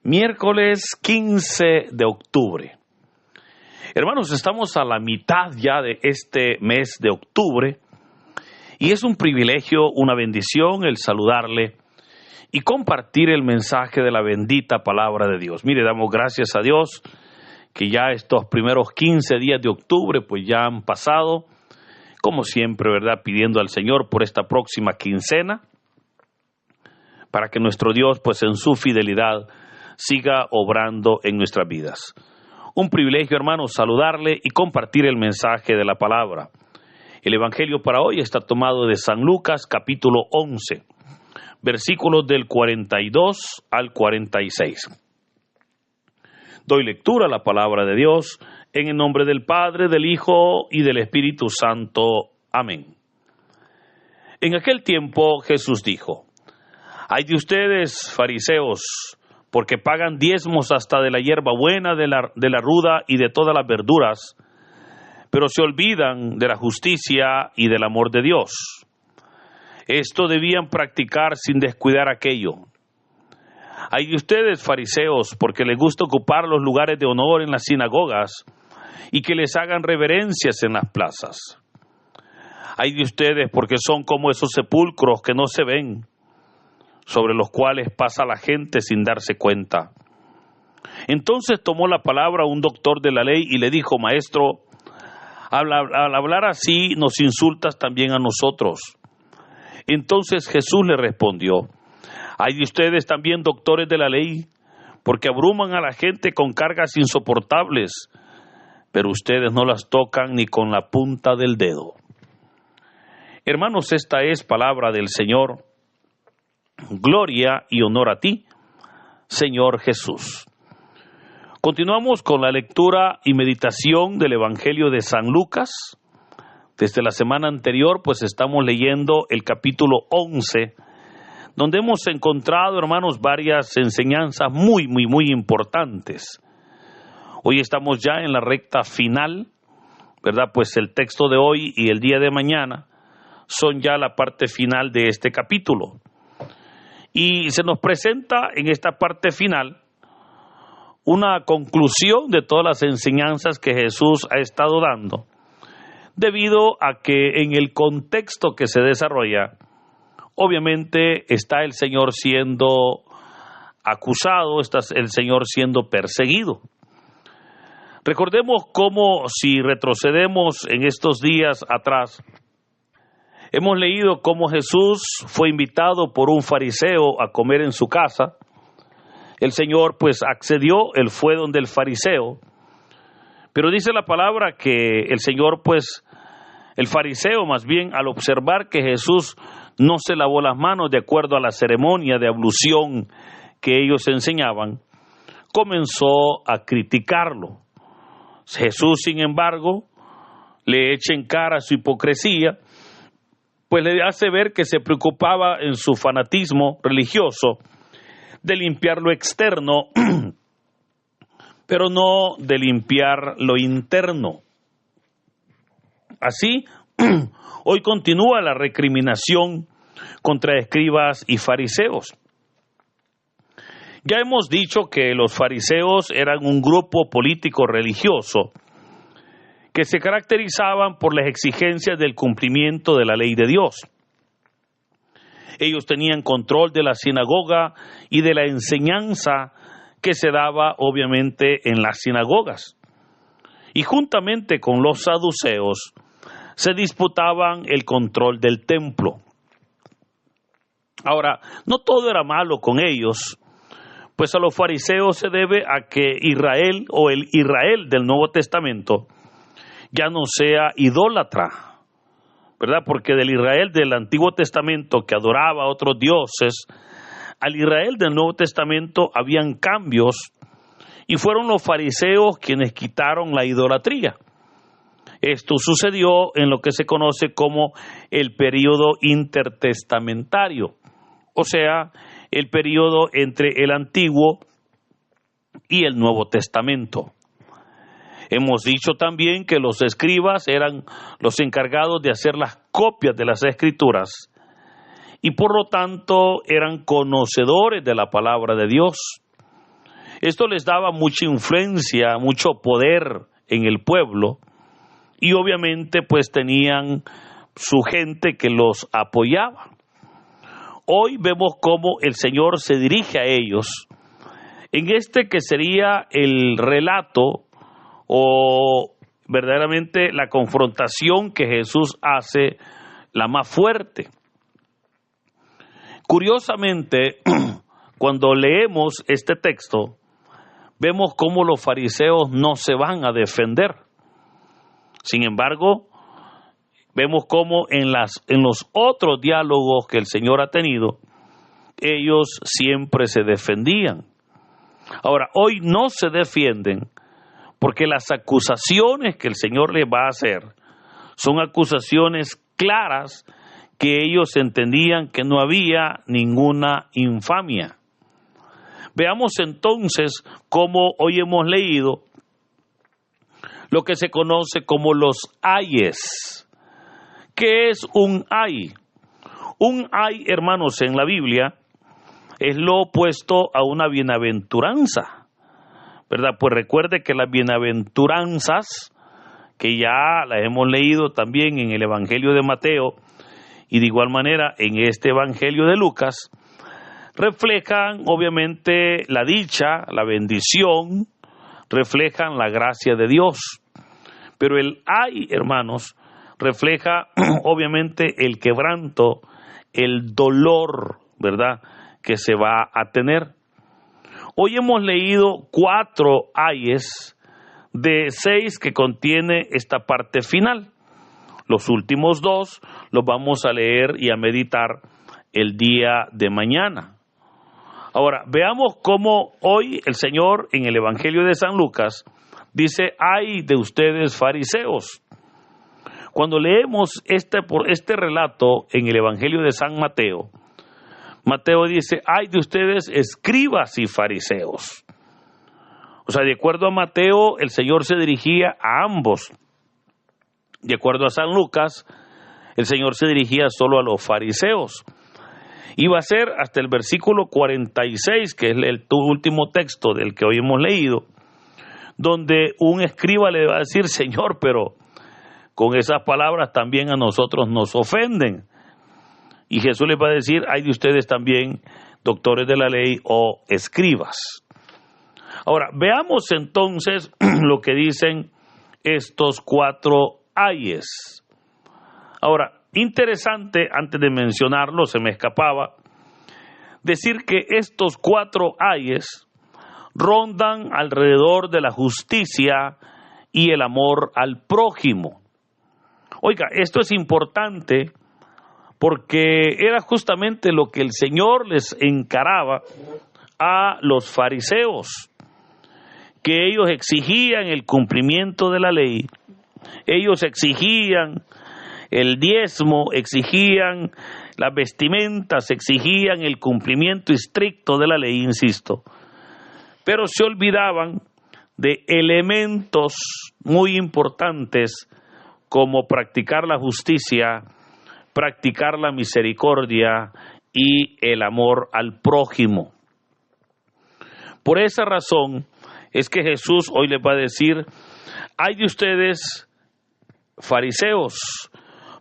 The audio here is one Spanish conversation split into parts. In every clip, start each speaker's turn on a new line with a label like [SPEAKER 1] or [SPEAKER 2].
[SPEAKER 1] Miércoles 15 de octubre. Hermanos, estamos a la mitad ya de este mes de octubre y es un privilegio, una bendición el saludarle y compartir el mensaje de la bendita palabra de Dios. Mire, damos gracias a Dios que ya estos primeros 15 días de octubre pues ya han pasado, como siempre, ¿verdad? Pidiendo al Señor por esta próxima quincena, para que nuestro Dios pues en su fidelidad siga obrando en nuestras vidas. Un privilegio, hermanos, saludarle y compartir el mensaje de la palabra. El evangelio para hoy está tomado de San Lucas, capítulo 11, versículos del 42 al 46. Doy lectura a la palabra de Dios en el nombre del Padre, del Hijo y del Espíritu Santo. Amén. En aquel tiempo Jesús dijo: «Ay de ustedes, fariseos, porque pagan diezmos hasta de la hierba buena, de la ruda y de todas las verduras, pero se olvidan de la justicia y del amor de Dios. Esto debían practicar sin descuidar aquello. Ay de ustedes, fariseos, porque les gusta ocupar los lugares de honor en las sinagogas y que les hagan reverencias en las plazas. Ay de ustedes, porque son como esos sepulcros que no se ven, sobre los cuales pasa la gente sin darse cuenta». Entonces tomó la palabra un doctor de la ley y le dijo: «Maestro, al hablar así nos insultas también a nosotros». Entonces Jesús le respondió: «Hay de ustedes también, doctores de la ley, porque abruman a la gente con cargas insoportables, pero ustedes no las tocan ni con la punta del dedo». Hermanos, esta es palabra del Señor. Gloria y honor a ti, Señor Jesús. Continuamos con la lectura y meditación del Evangelio de San Lucas. Desde la semana anterior, pues estamos leyendo el capítulo 11, donde hemos encontrado, hermanos, varias enseñanzas muy importantes. Hoy estamos ya en la recta final, ¿verdad? Pues el texto de hoy y el día de mañana son ya la parte final de este capítulo. Y se nos presenta en esta parte final una conclusión de todas las enseñanzas que Jesús ha estado dando, debido a que en el contexto que se desarrolla, obviamente está el Señor siendo acusado, está el Señor siendo perseguido. Recordemos cómo, si retrocedemos en estos días atrás, hemos leído cómo Jesús fue invitado por un fariseo a comer en su casa. El Señor pues accedió, él fue donde el fariseo. Pero dice la palabra que el Señor pues, el fariseo más bien, al observar que Jesús no se lavó las manos de acuerdo a la ceremonia de ablución que ellos enseñaban, comenzó a criticarlo. Jesús, sin embargo, le echa en cara su hipocresía, pues le hace ver que se preocupaba en su fanatismo religioso de limpiar lo externo, pero no de limpiar lo interno. Así, hoy continúa la recriminación contra escribas y fariseos. Ya hemos dicho que los fariseos eran un grupo político religioso que se caracterizaban por las exigencias del cumplimiento de la ley de Dios. Ellos tenían control de la sinagoga y de la enseñanza que se daba obviamente en las sinagogas. Y juntamente con los saduceos se disputaban el control del templo. Ahora, no todo era malo con ellos, pues a los fariseos se debe a que Israel o el Israel del Nuevo Testamento ya no sea idólatra, ¿verdad? Porque del Israel del Antiguo Testamento que adoraba a otros dioses, al Israel del Nuevo Testamento habían cambios y fueron los fariseos quienes quitaron la idolatría. Esto sucedió en lo que se conoce como el período intertestamentario, o sea, el período entre el Antiguo y el Nuevo Testamento. Hemos dicho también que los escribas eran los encargados de hacer las copias de las Escrituras y por lo tanto eran conocedores de la palabra de Dios. Esto les daba mucha influencia, mucho poder en el pueblo, y obviamente pues tenían su gente que los apoyaba. Hoy vemos cómo el Señor se dirige a ellos en este que sería el relato o verdaderamente la confrontación que Jesús hace la más fuerte. Curiosamente, cuando leemos este texto, vemos cómo los fariseos no se van a defender. Sin embargo, vemos cómo en los otros diálogos que el Señor ha tenido, ellos siempre se defendían. Ahora, hoy no se defienden porque las acusaciones que el Señor les va a hacer son acusaciones claras que ellos entendían que no había ninguna infamia. Veamos entonces cómo hoy hemos leído lo que se conoce como los ayes. ¿Qué es un ay? Un ay, hermanos, en la Biblia es lo opuesto a una bienaventuranza, ¿verdad? Pues recuerde que las bienaventuranzas, que ya las hemos leído también en el Evangelio de Mateo y de igual manera en este Evangelio de Lucas, reflejan obviamente la dicha, la bendición, reflejan la gracia de Dios. Pero el ay, hermanos, refleja obviamente el quebranto, el dolor, ¿verdad?, que se va a tener. Hoy hemos leído 4 ayes de 6 que contiene esta parte final. Los últimos 2 los vamos a leer y a meditar el día de mañana. Ahora, veamos cómo hoy el Señor en el Evangelio de San Lucas dice: ay de ustedes fariseos. Cuando leemos este relato en el Evangelio de San Mateo, Mateo dice: ay de ustedes escribas y fariseos. O sea, de acuerdo a Mateo, el Señor se dirigía a ambos. De acuerdo a San Lucas, el Señor se dirigía solo a los fariseos. Iba a ser hasta el versículo 46, que es el último texto del que hoy hemos leído, donde un escriba le va a decir: Señor, pero con esas palabras también a nosotros nos ofenden. Y Jesús les va a decir: ay de ustedes también, doctores de la ley o escribas. Ahora, veamos entonces lo que dicen estos 4 ayes. Ahora, interesante, antes de mencionarlo, se me escapaba, decir que estos 4 ayes rondan alrededor de la justicia y el amor al prójimo. Oiga, esto es importante porque era justamente lo que el Señor les encaraba a los fariseos, que ellos exigían el cumplimiento de la ley, ellos exigían el diezmo, exigían las vestimentas, exigían el cumplimiento estricto de la ley, insisto, pero se olvidaban de elementos muy importantes como practicar la justicia, practicar la misericordia y el amor al prójimo. Por esa razón es que Jesús hoy les va a decir: ay de ustedes fariseos,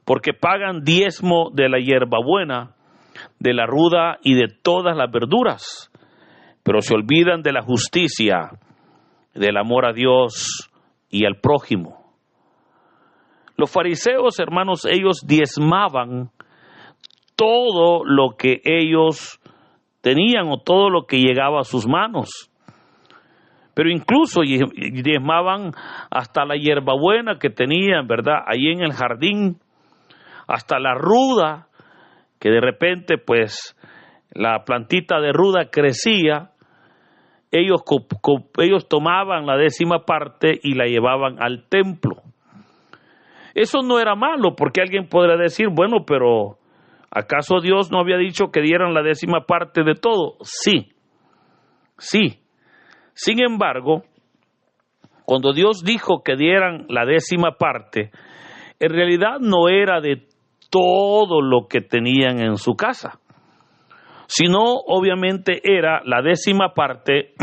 [SPEAKER 1] porque pagan diezmo de la hierbabuena, de la ruda y de todas las verduras, pero se olvidan de la justicia, del amor a Dios y al prójimo. Los fariseos, hermanos, ellos diezmaban todo lo que ellos tenían o todo lo que llegaba a sus manos. Pero incluso diezmaban hasta la hierbabuena que tenían, ¿verdad?, ahí en el jardín, hasta la ruda, que de repente pues la plantita de ruda crecía, ellos tomaban la 10ª parte y la llevaban al templo. Eso no era malo, porque alguien podrá decir: bueno, pero ¿acaso Dios no había dicho que dieran la 10ª parte de todo? Sí. Sin embargo, cuando Dios dijo que dieran la 10ª parte, en realidad no era de todo lo que tenían en su casa, sino obviamente era la 10ª parte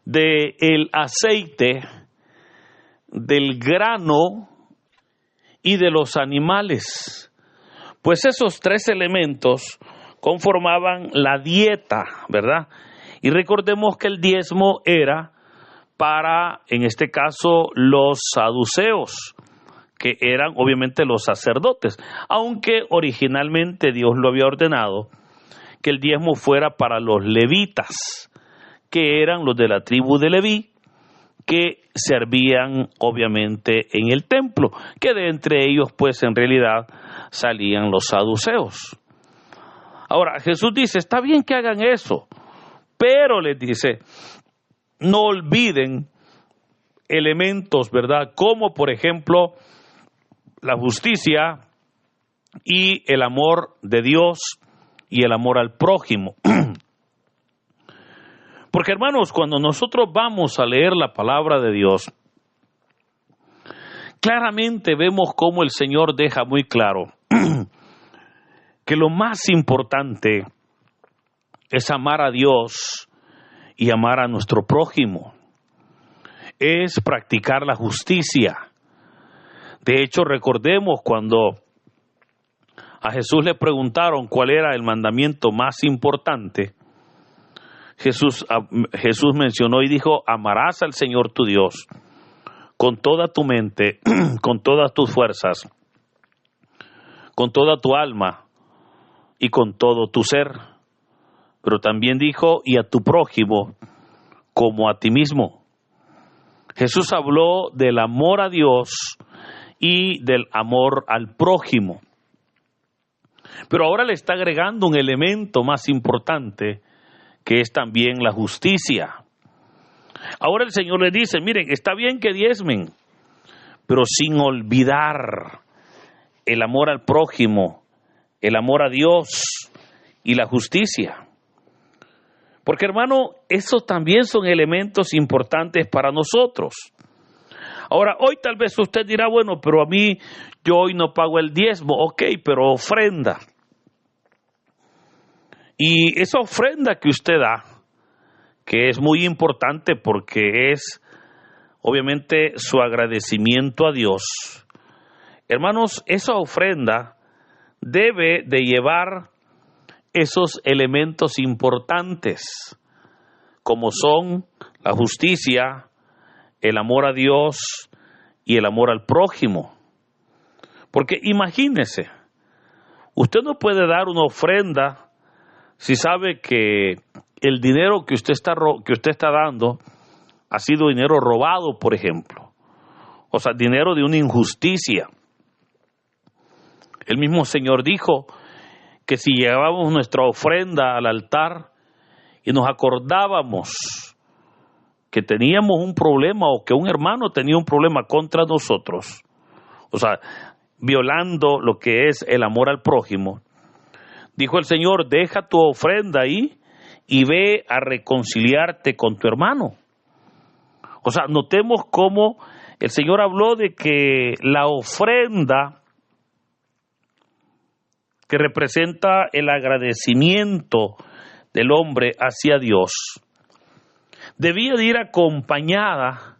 [SPEAKER 1] del aceite, del grano y de los animales. Pues esos tres elementos conformaban la dieta, ¿verdad? Y recordemos que el diezmo era para, en este caso, los saduceos, que eran obviamente los sacerdotes, aunque originalmente Dios lo había ordenado que el diezmo fuera para los levitas, que eran los de la tribu de Leví, que servían obviamente en el templo, que de entre ellos pues en realidad salían los saduceos. Ahora Jesús dice, está bien que hagan eso, pero les dice, no olviden elementos, ¿verdad? Como por ejemplo la justicia y el amor de Dios y el amor al prójimo. Porque hermanos, cuando nosotros vamos a leer la palabra de Dios, claramente vemos cómo el Señor deja muy claro que lo más importante es amar a Dios y amar a nuestro prójimo. Es practicar la justicia. De hecho, recordemos cuando a Jesús le preguntaron cuál era el mandamiento más importante, Jesús mencionó y dijo, amarás al Señor tu Dios con toda tu mente, con todas tus fuerzas, con toda tu alma y con todo tu ser. Pero también dijo, y a tu prójimo como a ti mismo. Jesús habló del amor a Dios y del amor al prójimo. Pero ahora le está agregando un elemento más importante, que es también la justicia. Ahora el Señor le dice, miren, está bien que diezmen, pero sin olvidar el amor al prójimo, el amor a Dios y la justicia. Porque hermano, esos también son elementos importantes para nosotros. Ahora, hoy tal vez usted dirá, bueno, pero a mí, yo hoy no pago el diezmo, ok, pero ofrenda. Y esa ofrenda que usted da, que es muy importante porque es obviamente su agradecimiento a Dios. Hermanos, esa ofrenda debe de llevar esos elementos importantes, como son la justicia, el amor a Dios y el amor al prójimo. Porque imagínese, usted no puede dar una ofrenda si sabe que el dinero que usted está dando ha sido dinero robado, por ejemplo. O sea, dinero de una injusticia. El mismo Señor dijo que si llevábamos nuestra ofrenda al altar y nos acordábamos que teníamos un problema o que un hermano tenía un problema contra nosotros, o sea, violando lo que es el amor al prójimo, dijo el Señor, deja tu ofrenda ahí y ve a reconciliarte con tu hermano. O sea, notemos cómo el Señor habló de que la ofrenda que representa el agradecimiento del hombre hacia Dios debía de ir acompañada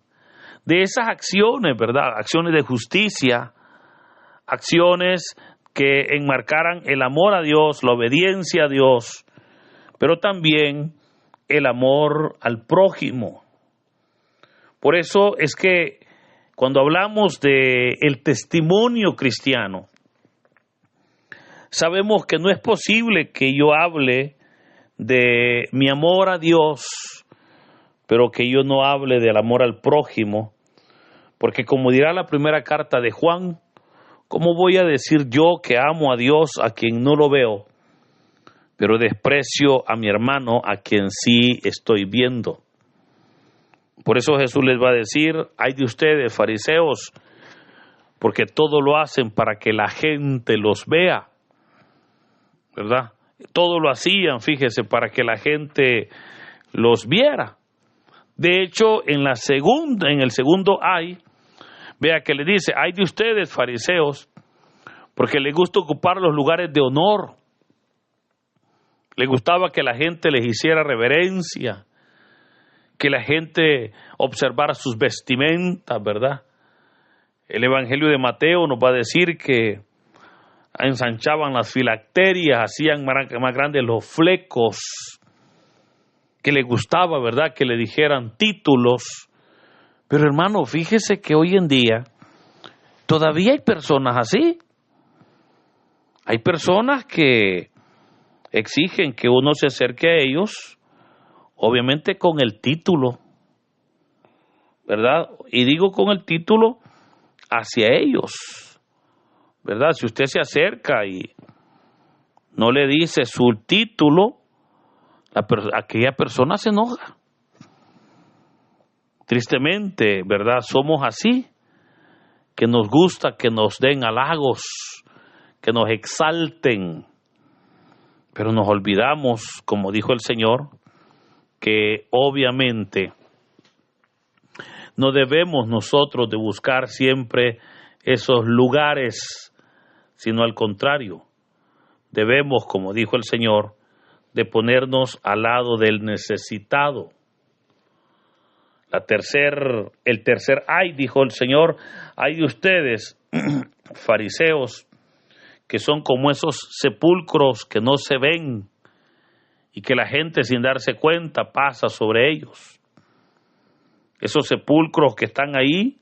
[SPEAKER 1] de esas acciones, ¿verdad? Acciones de justicia, acciones que enmarcaran el amor a Dios, la obediencia a Dios, pero también el amor al prójimo. Por eso es que cuando hablamos de el testimonio cristiano, sabemos que no es posible que yo hable de mi amor a Dios, pero que yo no hable del amor al prójimo, porque como dirá la primera carta de Juan, ¿cómo voy a decir yo que amo a Dios a quien no lo veo, pero desprecio a mi hermano a quien sí estoy viendo? Por eso Jesús les va a decir, ay de ustedes, fariseos, porque todo lo hacen para que la gente los vea, ¿verdad? Todo lo hacían, fíjese, para que la gente los viera. De hecho, en el segundo ay, vea que le dice, ay de ustedes, fariseos, porque les gusta ocupar los lugares de honor. Les gustaba que la gente les hiciera reverencia, que la gente observara sus vestimentas, ¿verdad? El Evangelio de Mateo nos va a decir que ensanchaban las filacterias, hacían más grandes los flecos, que le gustaba, ¿verdad?, que le dijeran títulos. Pero hermano, fíjese que hoy en día todavía hay personas así. Hay personas que exigen que uno se acerque a ellos, obviamente con el título, ¿verdad? Y digo con el título hacia ellos, ¿verdad? Si usted se acerca y no le dice su título, aquella persona se enoja. Tristemente, ¿verdad? Somos así, que nos gusta que nos den halagos, que nos exalten, pero nos olvidamos, como dijo el Señor, que obviamente no debemos nosotros de buscar siempre esos lugares, sino al contrario, debemos, como dijo el Señor, de ponernos al lado del necesitado. El tercer ay, dijo el Señor, ay de ustedes, fariseos, que son como esos sepulcros que no se ven y que la gente sin darse cuenta pasa sobre ellos. Esos sepulcros que están ahí,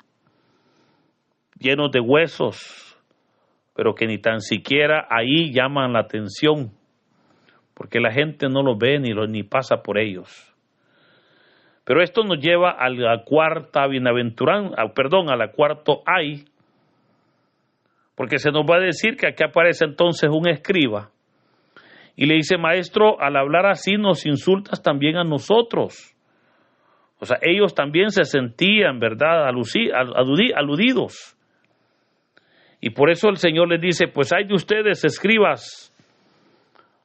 [SPEAKER 1] llenos de huesos, pero que ni tan siquiera ahí llaman la atención, porque la gente no los ve ni pasa por ellos. Pero esto nos lleva a la cuarta bienaventuranza, a la cuarto ay, porque se nos va a decir que aquí aparece entonces un escriba y le dice, maestro, al hablar así nos insultas también a nosotros. O sea, ellos también se sentían, ¿verdad?, aludidos. Y por eso el Señor les dice, pues hay de ustedes, escribas,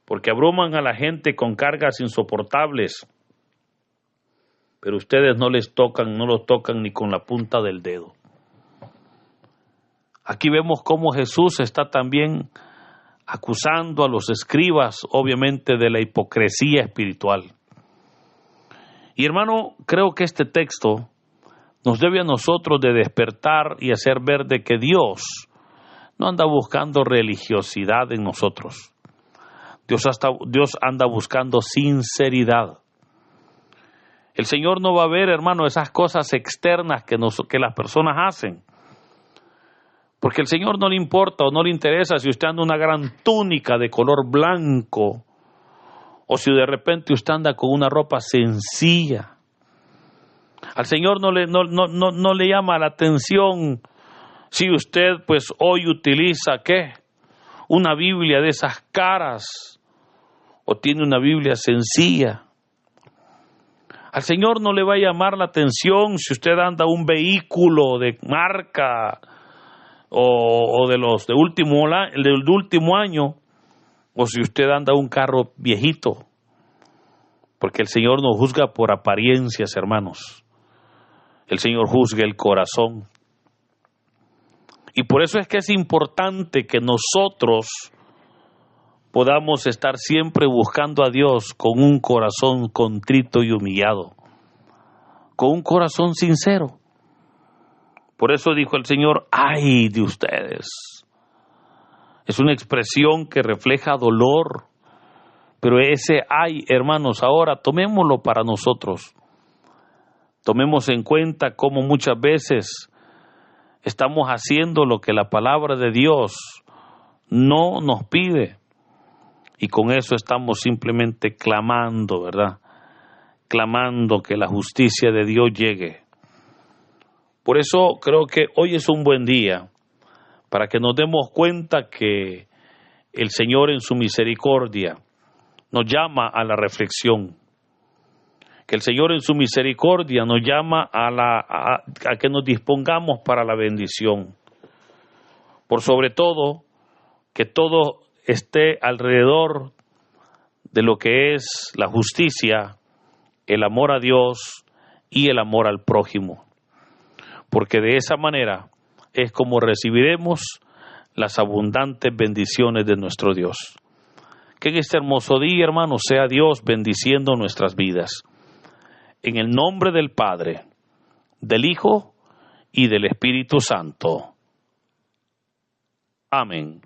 [SPEAKER 1] porque abruman a la gente con cargas insoportables, pero ustedes no los tocan ni con la punta del dedo. Aquí vemos cómo Jesús está también acusando a los escribas, obviamente, de la hipocresía espiritual. Y hermano, creo que este texto nos debe a nosotros de despertar y hacer ver de que Dios no anda buscando religiosidad en nosotros. Dios anda buscando sinceridad. El Señor no va a ver, hermano, esas cosas externas que las personas hacen. Porque al Señor no le importa o no le interesa si usted anda una gran túnica de color blanco o si de repente usted anda con una ropa sencilla. Al Señor no le llama la atención si usted pues hoy utiliza ¿qué? Una Biblia de esas caras o tiene una Biblia sencilla. Al Señor no le va a llamar la atención si usted anda un vehículo de marca o del último año, o si usted anda un carro viejito, porque el Señor no juzga por apariencias, hermanos. El Señor juzga el corazón. Y por eso es que es importante que nosotros podamos estar siempre buscando a Dios con un corazón contrito y humillado, con un corazón sincero. Por eso dijo el Señor, ay de ustedes. Es una expresión que refleja dolor, pero ese ay, hermanos, ahora tomémoslo para nosotros. Tomemos en cuenta cómo muchas veces estamos haciendo lo que la palabra de Dios no nos pide. Y con eso estamos simplemente clamando, ¿verdad? Clamando que la justicia de Dios llegue. Por eso creo que hoy es un buen día para que nos demos cuenta que el Señor en su misericordia nos llama a la reflexión. Que el Señor en su misericordia nos llama a que nos dispongamos para la bendición. Por sobre todo, que todo esté alrededor de lo que es la justicia, el amor a Dios y el amor al prójimo. Porque de esa manera es como recibiremos las abundantes bendiciones de nuestro Dios. Que en este hermoso día, hermanos, sea Dios bendiciendo nuestras vidas. en el nombre del Padre, del Hijo y del Espíritu Santo. Amén.